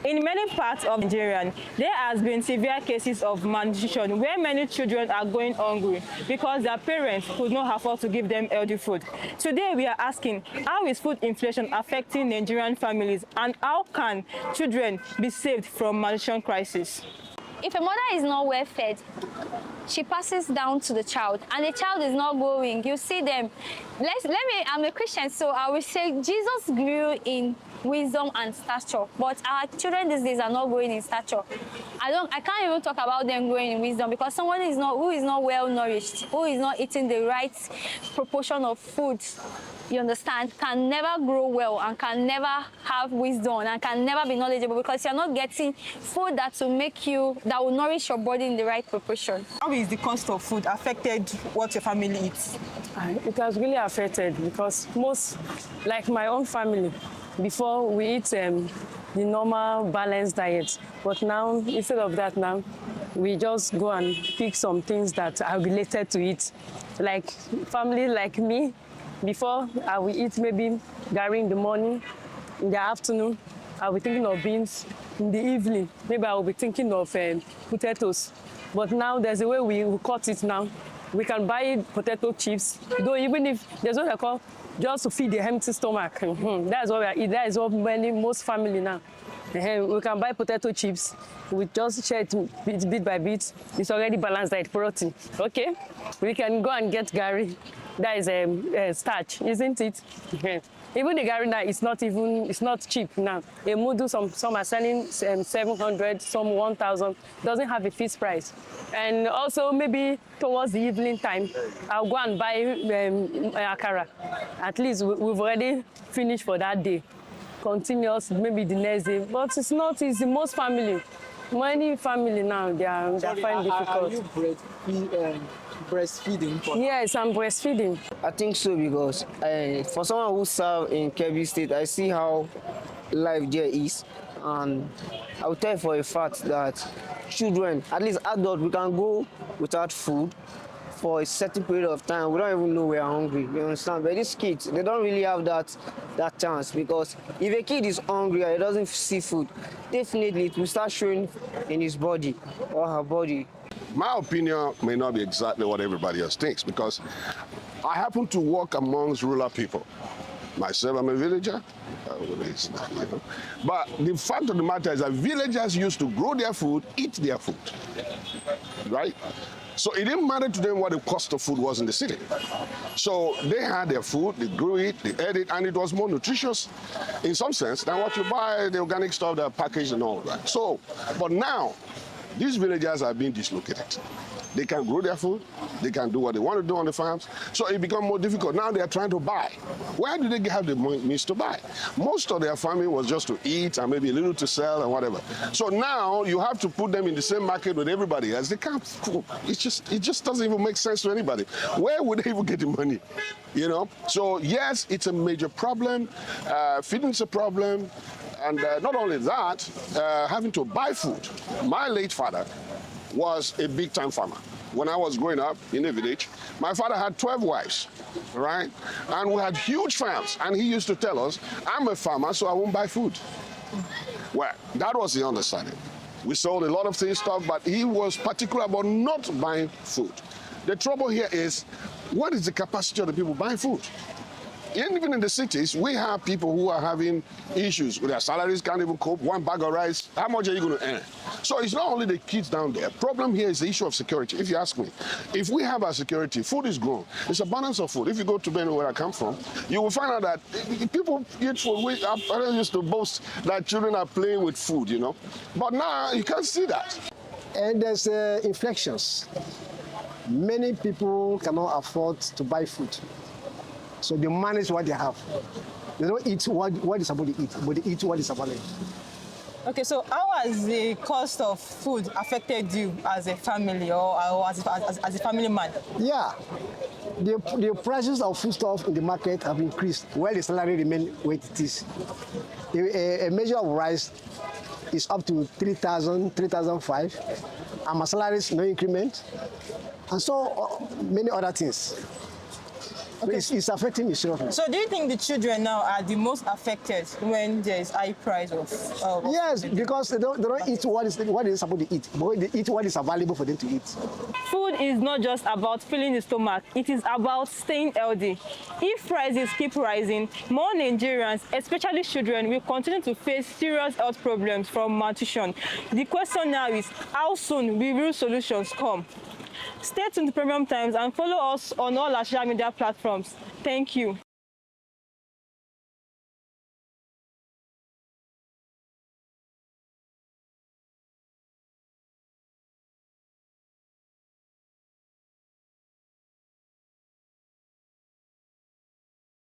In many parts of Nigeria, there has been severe cases of malnutrition where many children are going hungry because their parents could not afford to give them healthy food. Today we are asking, how is food inflation affecting Nigerian families and how can children be saved from malnutrition crisis? If a mother is not well fed, she passes down to the child, and the child is not growing. You see them. I'm a Christian, so I will say Jesus grew in wisdom and stature, but our children these days are not growing in stature. I can't even talk about them growing in wisdom, because someone who is not well nourished, who is not eating the right proportion of food, you understand, can never grow well and can never have wisdom and can never be knowledgeable, because you're not getting food that will nourish your body in the right proportion. How is the cost of food affected what your family eats? It has really affected, because like my own family, before we eat the normal balanced diet, but now instead of that, now we just go and pick some things that are related to it. Like family like me, before I will eat maybe garri in the morning, in the afternoon I'll be thinking of beans, in the evening maybe I will be thinking of potatoes. But now there's a way we cut it now. We can buy potato chips, though even if there's what I call just to feed the empty stomach. That's what we are eating. That is what most family now. We can buy potato chips. We just share it bit by bit. It's already balanced diet, protein. Okay, we can go and get garri. That is starch, isn't it? Even the garri now, it's not cheap now. A mudu, some are selling 700, some 1,000. Doesn't have a fixed price. And also maybe towards the evening time, I'll go and buy akara. At least we've already finished for that day. Continuous, maybe the next day. But it's not easy. Most family, many family now, they are finding difficult. Are you breastfeeding? Yes, I'm breastfeeding. I think so, because for someone who serves in Kebbi State, I see how life there is, and I will tell you for a fact that children, at least adults, we can go without food for a certain period of time. We don't even know we are hungry, you understand? But these kids, they don't really have that chance, because if a kid is hungry and he doesn't see food, definitely it will start showing in his body or her body. My opinion may not be exactly what everybody else thinks, because I happen to work amongst rural people. Myself, I'm a villager. But the fact of the matter is that villagers used to grow their food, eat their food, right? So it didn't matter to them what the cost of food was in the city. So they had their food, they grew it, they ate it, and it was more nutritious in some sense than what you buy, the organic stuff that are packaged and all that. So, but now, these villagers are being dislocated. They can grow their food, they can do what they want to do on the farms, so it becomes more difficult. Now they are trying to buy. Where do they have the means to buy? Most of their farming was just to eat and maybe a little to sell and whatever. So now you have to put them in the same market with everybody else. They can't, it just doesn't even make sense to anybody. Where would they even get the money? You know? So yes, it's a major problem. Feeding is a problem. And not only that, having to buy food. My late father was a big-time farmer. When I was growing up in the village, my father had 12 wives, right? And we had huge farms. And he used to tell us, I'm a farmer, so I won't buy food. Well, that was the understanding. We sold a lot of things, stuff, but he was particular about not buying food. The trouble here is, what is the capacity of the people buying food? Even in the cities, we have people who are having issues with their salaries, can't even cope. One bag of rice, how much are you going to earn? So it's not only the kids down there. Problem here is the issue of security, if you ask me. If we have our security, food is grown. It's abundance of food. If you go to Benue, where I come from, you will find out that people eat food. Our parents used to boast that children are playing with food, you know. But now you can't see that. And there's inflections. Many people cannot afford to buy food. So they manage what they have. They don't eat what is supposed to eat, but they eat what is available. Okay, so how has the cost of food affected you as a family or as a family man? Yeah, the prices of foodstuff in the market have increased while the salary remains where it is. A measure of rice is up to 3,000, 3,500, and my salary is no increment, and so many other things. So it's affecting me seriously. So do you think the children now are the most affected when there is high price of Yes, because they don't eat what they're supposed to eat, but they eat what is available for them to eat. Food is not just about filling the stomach, it is about staying healthy. If prices keep rising, more Nigerians, especially children, will continue to face serious health problems from malnutrition. The question now is, how soon will real solutions come? Stay tuned to Premium Times and follow us on all our social media platforms. Thank you.